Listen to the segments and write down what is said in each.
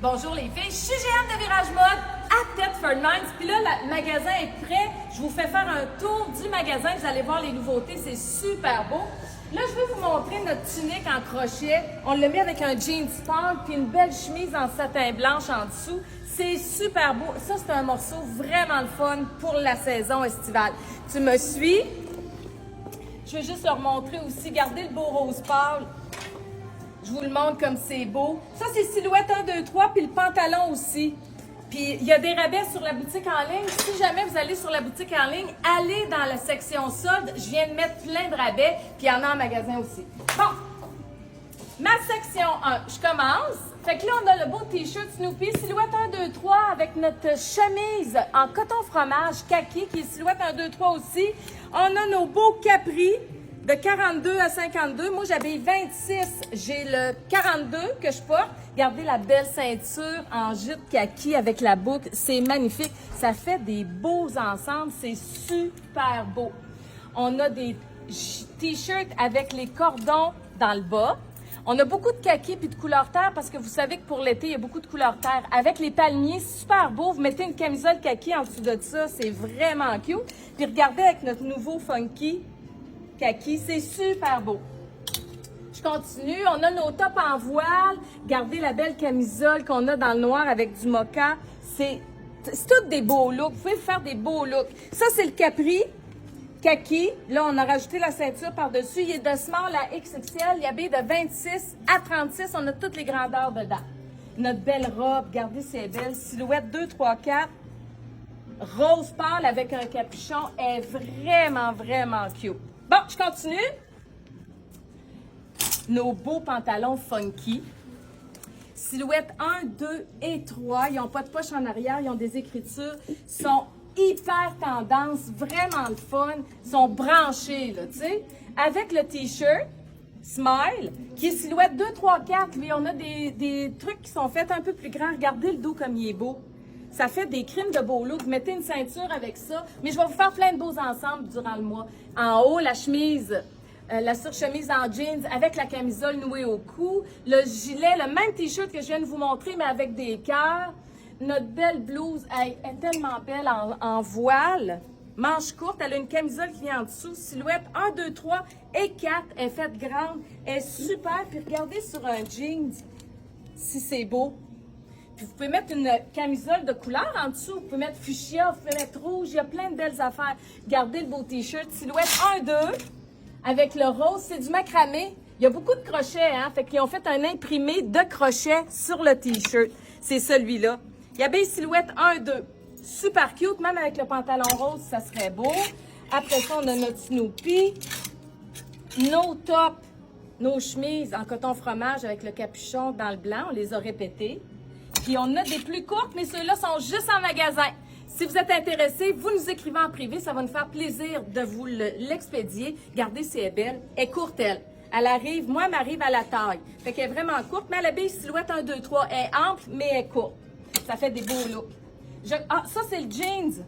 Bonjour les filles, je suis Jeanne de Virage Mode à Thetford Mines. Puis là, le magasin est prêt. Je vous fais faire un tour du magasin. Vous allez voir les nouveautés, c'est super beau. Là, je vais vous montrer notre tunique en crochet. On l'a mis avec un jean sport puis une belle chemise en satin blanche en dessous. C'est super beau. Ça, c'est un morceau vraiment le fun pour la saison estivale. Tu me suis? Je vais juste leur montrer aussi. Regardez le beau rose pâle. Je vous le montre comme c'est beau. Ça, c'est silhouette 1, 2, 3, puis le pantalon aussi. Puis, il y a des rabais sur la boutique en ligne. Si jamais vous allez sur la boutique en ligne, allez dans la section solde. Je viens de mettre plein de rabais, puis il y en a en magasin aussi. Bon, ma section 1, je commence. Fait que là, on a le beau T-shirt Snoopy, silhouette 1, 2, 3, avec notre chemise en coton fromage kaki, qui est silhouette 1, 2, 3 aussi. On a nos beaux capris. De 42 à 52, moi j'avais 26, j'ai le 42 que je porte. Regardez la belle ceinture en jute kaki avec la boucle, c'est magnifique. Ça fait des beaux ensembles, c'est super beau. On a des t-shirts avec les cordons dans le bas. On a beaucoup de kaki puis de couleur terre parce que vous savez que pour l'été, il y a beaucoup de couleur terre. Avec les palmiers, super beau. Vous mettez une camisole kaki en dessous de ça, c'est vraiment cute. Puis regardez avec notre nouveau funky kaki, c'est super beau. Je continue. On a nos tops en voile. Regardez la belle camisole qu'on a dans le noir avec du mocha. C'est tous des beaux looks. Vous pouvez faire des beaux looks. Ça, c'est le capri kaki. Là, on a rajouté la ceinture par-dessus. Il est de small à XXL. Il y a de 26 à 36. On a toutes les grandeurs dedans. Notre belle robe. Regardez, c'est belle. Silhouette 2, 3, 4. Rose pâle avec un capuchon. Elle est vraiment, vraiment cute. Bon, je continue. Nos beaux pantalons funky. Silhouette 1, 2 et 3. Ils n'ont pas de poche en arrière. Ils ont des écritures. Ils sont hyper tendance. Vraiment le fun. Ils sont branchés, là, tu sais. Avec le T-shirt Smile, qui est silhouette 2, 3, 4. Lui, on a des trucs qui sont faits un peu plus grands. Regardez le dos comme il est beau. Ça fait des crimes de beau look. Vous mettez une ceinture avec ça. Mais je vais vous faire plein de beaux ensembles durant le mois. En haut, la chemise, la surchemise en jeans avec la camisole nouée au cou. Le gilet, le même t-shirt que je viens de vous montrer, mais avec des cœurs. Notre belle blouse elle est tellement belle en voile. Manche courte, elle a une camisole qui vient en dessous. Silhouette 1, 2, 3 et 4. Elle est faite grande. Elle est super. Puis regardez sur un jeans, si c'est beau. Puis vous pouvez mettre une camisole de couleur en dessous. Vous pouvez mettre fuchsia, vous pouvez mettre rouge. Il y a plein de belles affaires. Regardez le beau t-shirt. Silhouette 1, 2 avec le rose. C'est du macramé. Il y a beaucoup de crochets, hein? Fait qu'ils ont fait un imprimé de crochets sur le t-shirt. C'est celui-là. Il y a bien silhouette 1, 2. Super cute. Même avec le pantalon rose, ça serait beau. Après ça, on a notre Snoopy. Nos tops, nos chemises en coton fromage avec le capuchon dans le blanc. On les a répétés. Puis on a des plus courtes, mais ceux-là sont juste en magasin. Si vous êtes intéressé, vous nous écrivez en privé. Ça va nous faire plaisir de vous l'expédier. Regardez si elle est belle. Elle est courte, elle. Elle arrive, moi, elle m'arrive à la taille. Fait qu'elle est vraiment courte, mais elle habille silhouette 1, 2, 3. Elle est ample, mais elle est courte. Ça fait des beaux looks. Ça, c'est le jeans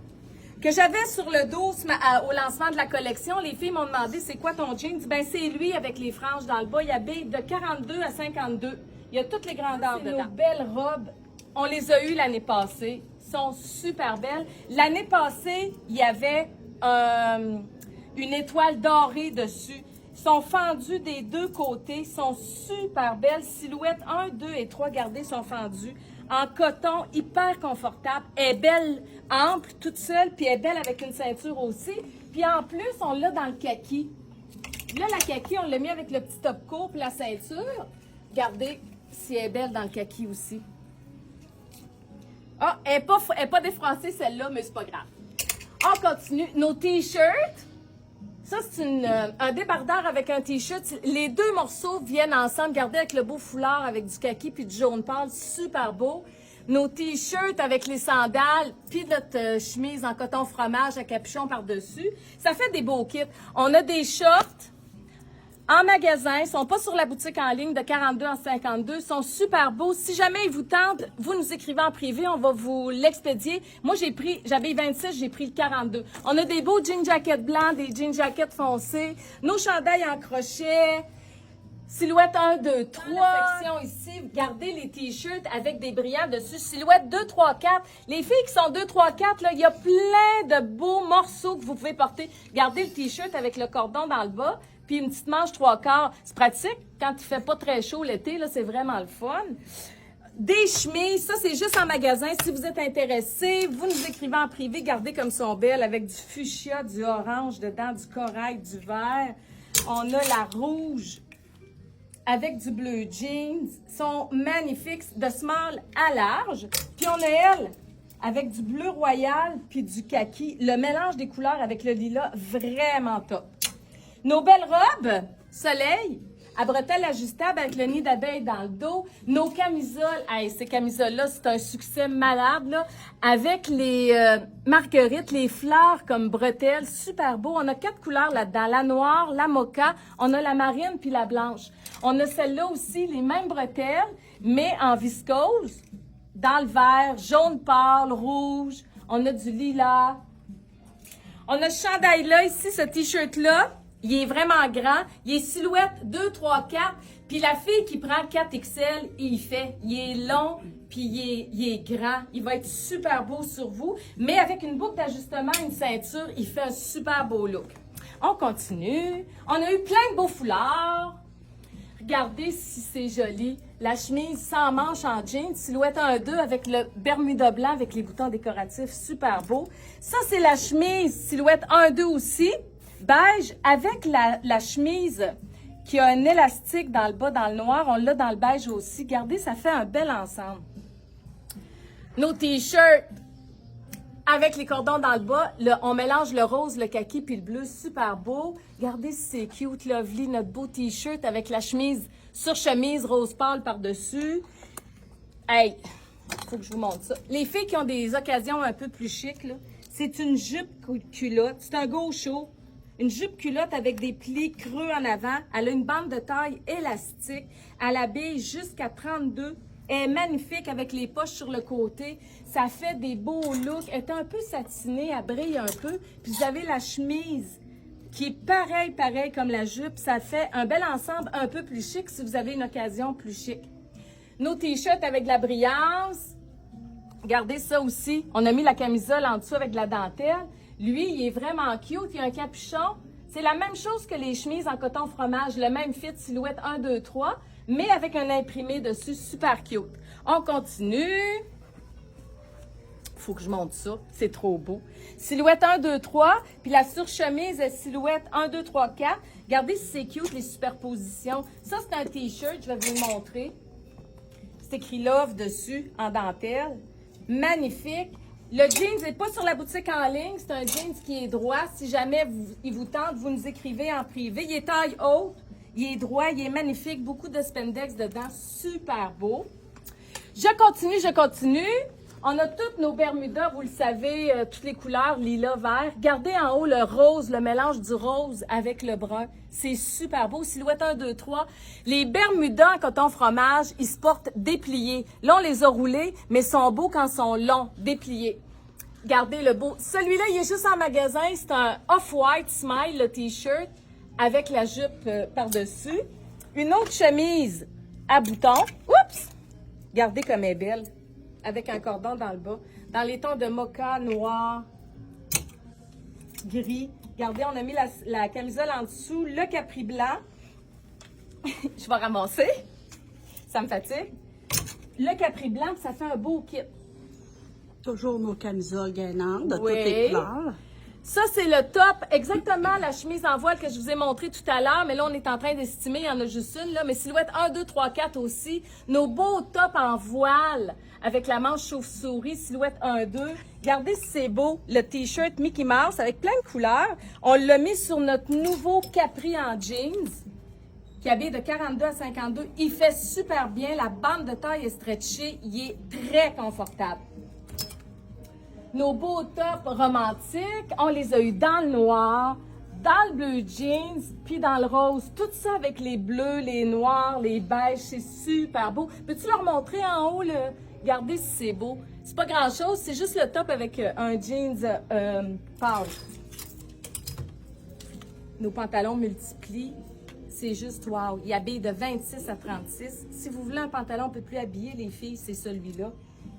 que j'avais sur le dos au lancement de la collection. Les filles m'ont demandé, c'est quoi ton jeans? Ben, c'est lui avec les franges dans le bas. Il habille de 42 à 52. Il y a toutes les grandeurs dedans. Nos belles robes. On les a eues l'année passée. Elles sont super belles. L'année passée, il y avait une étoile dorée dessus. Ils sont fendus des deux côtés. Ils sont super belles. Silhouette 1, 2 et 3, regardez, sont fendus. En coton, hyper confortable. Elle est belle, ample, toute seule. Puis elle est belle avec une ceinture aussi. Puis en plus, on l'a dans le kaki. Là, la kaki, on l'a mis avec le petit top court puis la ceinture. Regardez si elle est belle dans le kaki aussi. Ah, elle n'est pas défroissée celle-là, mais c'est pas grave. On continue. Nos t-shirts. Ça, c'est un débardeur avec un t-shirt. Les deux morceaux viennent ensemble. Regardez avec le beau foulard avec du kaki puis du jaune pâle. Super beau. Nos t-shirts avec les sandales puis notre chemise en coton fromage à capuchon par-dessus. Ça fait des beaux kits. On a des shorts en magasin, ils sont pas sur la boutique en ligne de 42 à 52, ils sont super beaux. Si jamais ils vous tentent, vous nous écrivez en privé, on va vous l'expédier. Moi, j'avais 26, j'ai pris le 42. On a des beaux jean jackets blancs, des jean jackets foncés, nos chandails en crochet. Silhouette 1, 2, 3. Dans la section ici, gardez les t-shirts avec des brillants dessus. Silhouette 2, 3, 4. Les filles qui sont 2, 3, 4, là, il y a plein de beaux morceaux que vous pouvez porter. Gardez le t-shirt avec le cordon dans le bas, puis une petite manche 3/4. C'est pratique. Quand il fait pas très chaud l'été, là, c'est vraiment le fun. Des chemises, ça c'est juste en magasin. Si vous êtes intéressé, vous nous écrivez en privé. Gardez comme sont belles avec du fuchsia, du orange dedans, du corail, du vert. On a la rouge avec du bleu jeans. Sont magnifiques, de small à large. Puis on a elle avec du bleu royal puis du kaki. Le mélange des couleurs avec le lilas, vraiment top. Nos belles robes, soleil, à bretelles ajustables avec le nid d'abeille dans le dos. Nos camisoles, hey, ces camisoles-là, c'est un succès malade, là. Avec les marguerites, les fleurs comme bretelles, super beau. On a 4 couleurs là-dedans, la noire, la mocha, on a la marine puis la blanche. On a celle-là aussi, les mêmes bretelles, mais en viscose, dans le vert, jaune pâle, rouge. On a du lilas. On a ce chandail-là ici, ce t-shirt-là. Il est vraiment grand. Il est silhouette 2, 3, 4. Puis la fille qui prend 4XL, il fait. Il est long, puis il est grand. Il va être super beau sur vous. Mais avec une boucle d'ajustement, une ceinture, il fait un super beau look. On continue. On a eu plein de beaux foulards. Regardez si c'est joli. La chemise sans manches en jeans, silhouette 1-2 avec le bermuda blanc avec les boutons décoratifs, super beau. Ça, c'est la chemise silhouette 1-2 aussi, beige avec la chemise qui a un élastique dans le bas, dans le noir. On l'a dans le beige aussi. Regardez, ça fait un bel ensemble. Nos t-shirts avec les cordons dans le bas, on mélange le rose, le kaki puis le bleu, super beau. Regardez si c'est cute, lovely, notre beau t-shirt avec la chemise sur chemise rose pâle par-dessus. Hey, faut que je vous montre ça. Les filles qui ont des occasions un peu plus chic, là, c'est une jupe culotte, c'est un gaucho. Une jupe culotte avec des plis creux en avant. Elle a une bande de taille élastique. Elle habille jusqu'à 32. Elle est magnifique avec les poches sur le côté. Ça fait des beaux looks. Elle est un peu satinée, elle brille un peu. Puis vous avez la chemise qui est pareil comme la jupe. Ça fait un bel ensemble un peu plus chic si vous avez une occasion plus chic. Nos t-shirts avec de la brillance. Regardez ça aussi. On a mis la camisole en dessous avec de la dentelle. Lui, il est vraiment cute. Il a un capuchon. C'est la même chose que les chemises en coton fromage. Le même fit, silhouette 1, 2, 3. Mais avec un imprimé dessus, super cute. On continue. Faut que je monte ça. C'est trop beau. Silhouette 1, 2, 3. Puis la surchemise est silhouette 1, 2, 3, 4. Regardez si c'est cute, les superpositions. Ça, c'est un t-shirt. Je vais vous le montrer. C'est écrit Love dessus, en dentelle. Magnifique. Le jeans n'est pas sur la boutique en ligne. C'est un jeans qui est droit. Si jamais il vous tente, vous nous écrivez en privé. Il est taille haute. Il est droit. Il est magnifique. Beaucoup de spandex dedans. Super beau. Je continue. On a toutes nos bermudas, vous le savez, toutes les couleurs, lilas, vert. Regardez en haut le rose, le mélange du rose avec le brun. C'est super beau. Silhouette 1, 2, 3. Les bermudas en coton fromage, ils se portent dépliés. Là, on les a roulés, mais ils sont beaux quand ils sont longs, dépliés. Regardez le beau. Celui-là, il est juste en magasin. C'est un Off-White Smile, le t-shirt, avec la jupe par-dessus. Une autre chemise à boutons. Oups! Regardez comme elle est belle. Avec un cordon dans le bas. Dans les tons de mocha, noir, gris. Regardez, on a mis la camisole en dessous, le capri blanc. Je vais ramasser. Ça me fatigue. Le capri blanc, ça fait un beau kit. Toujours nos camisoles gainantes de Oui. toutes les couleurs. Ça, c'est le top, exactement la chemise en voile que je vous ai montrée tout à l'heure, mais là, on est en train d'estimer, il y en a juste une, là, mais silhouette 1, 2, 3, 4 aussi. Nos beaux tops en voile avec la manche chauve-souris, silhouette 1, 2. Regardez si c'est beau, le t-shirt Mickey Mouse avec plein de couleurs. On l'a mis sur notre nouveau capri en jeans, qui habille de 42 à 52. Il fait super bien, la bande de taille est stretchée, il est très confortable. Nos beaux tops romantiques, on les a eu dans le noir, dans le bleu jeans, puis dans le rose. Tout ça avec les bleus, les noirs, les beiges, c'est super beau. Peux-tu leur montrer en haut, regardez si c'est beau. C'est pas grand-chose, c'est juste le top avec un jeans pâle. Nos pantalons multiplient. c'est juste wow. Il habille de 26 à 36. Si vous voulez un pantalon un peu plus habillé, les filles, c'est celui-là.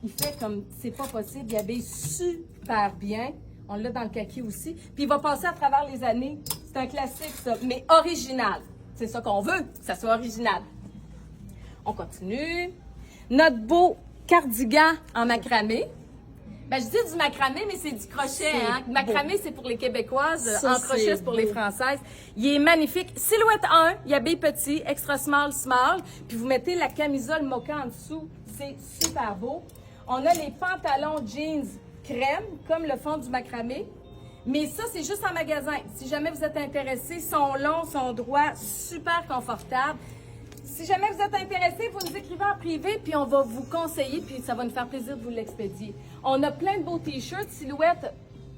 Il fait comme c'est pas possible. Il habille super bien. On l'a dans le kaki aussi. Puis il va passer à travers les années. C'est un classique, ça, mais original. C'est ça qu'on veut, que ça soit original. On continue. Notre beau cardigan en macramé. Ben, je dis du macramé, mais c'est du crochet. Hein? Macramé, c'est pour les Québécoises. Ça, En crochet, c'est pour les Françaises. Il est magnifique. Silhouette 1, il habille petit, extra small, small. Puis vous mettez la camisole mocha en dessous. C'est super beau. On a les pantalons jeans crème, comme le fond du macramé. Mais ça, c'est juste en magasin. Si jamais vous êtes intéressés, sont longs, sont droits, super confortables. Si jamais vous êtes intéressé, vous nous écrivez en privé, puis on va vous conseiller, puis ça va nous faire plaisir de vous l'expédier. On a plein de beaux t-shirts, silhouette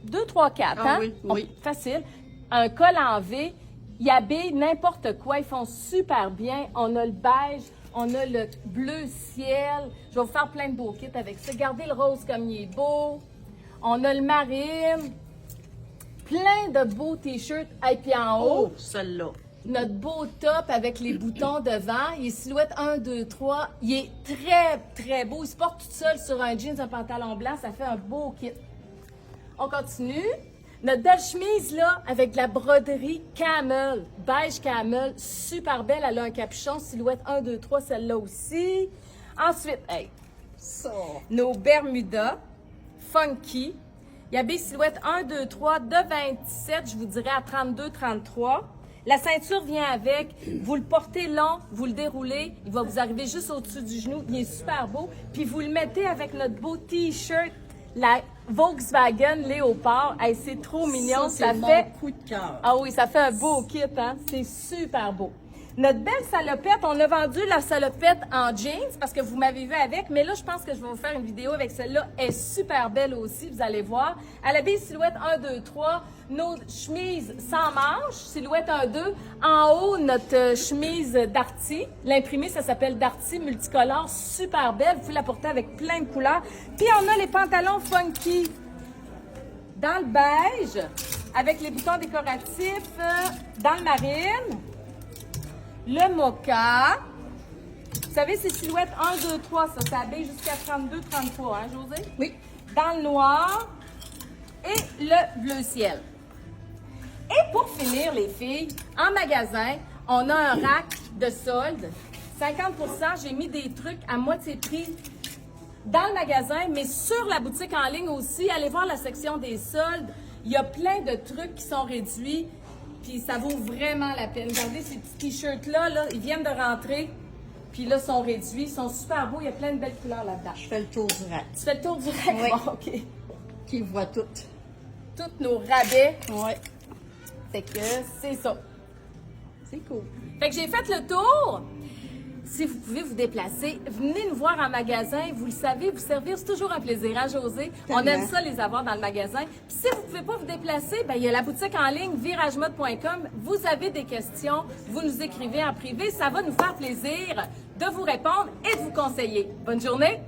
2, 3, 4, Ah hein? oui, oui. Facile. Un col en V, ils habillent n'importe quoi, ils font super bien. On a le beige, on a le bleu ciel. Je vais vous faire plein de beaux kits avec ça. Regardez le rose comme il est beau. On a le marine. Plein de beaux t-shirts. Et puis en haut, Oh, celle-là. notre beau top avec les boutons devant. Il est silhouette 1, 2, 3. Il est très, très beau. Il se porte tout seul sur un jeans, un pantalon blanc. Ça fait un beau kit. On continue. Notre belle chemise, là, avec de la broderie camel, beige camel, super belle. Elle a un capuchon, silhouette 1, 2, 3, celle-là aussi. Ensuite, hey, Ça. nos Bermudas, funky. Il y a des silhouettes 1, 2, 3, de 27, je vous dirais à 32, 33. La ceinture vient avec. Vous le portez long, vous le déroulez. Il va vous arriver juste au-dessus du genou. Il est super beau. Puis vous le mettez avec notre beau T-shirt, la Volkswagen Léopard. Hey, c'est trop mignon. Ça, c'est mon fait... coup de cœur. Ah oui, ça fait un beau kit, hein? C'est super beau. Notre belle salopette, on a vendu la salopette en jeans parce que vous m'avez vu avec, mais là, je pense que je vais vous faire une vidéo avec celle-là. Elle est super belle aussi, vous allez voir. Elle habille silhouette 1, 2, 3. Nos chemises sans manches, silhouette 1, 2. En haut, notre chemise Darty. L'imprimé, ça s'appelle Darty multicolore, super belle. Vous pouvez la porter avec plein de couleurs. Puis on a les pantalons funky dans le beige avec les boutons décoratifs dans le marine. Le mocha. Vous savez, c'est silhouette 1, 2, 3. Ça habille jusqu'à 32, 33, hein, José? Oui. Dans le noir et le bleu ciel. Et pour finir, les filles, en magasin, on a un rack de soldes. 50%, j'ai mis des trucs à moitié prix dans le magasin, mais sur la boutique en ligne aussi. Allez voir la section des soldes. Il y a plein de trucs qui sont réduits. Puis ça vaut vraiment la peine. Regardez ces petits t-shirts-là, là, ils viennent de rentrer. Puis là, sont réduits, ils sont super beaux. Il y a plein de belles couleurs là-dedans. Je fais le tour du rack. Tu fais le tour du rack? Oui. Bon, OK. Qui voit tout. Tous nos rabais. Oui. Fait que c'est ça. C'est cool. Fait que j'ai fait le tour. Si vous pouvez vous déplacer, venez nous voir en magasin. Vous le savez, vous servir, c'est toujours un plaisir, hein, José? On Tellement. aime ça, les avoir dans le magasin. Puis si vous ne pouvez pas vous déplacer, ben, il y a la boutique en ligne, viragemode.com. Vous avez des questions, vous nous écrivez en privé. Ça va nous faire plaisir de vous répondre et de vous conseiller. Bonne journée!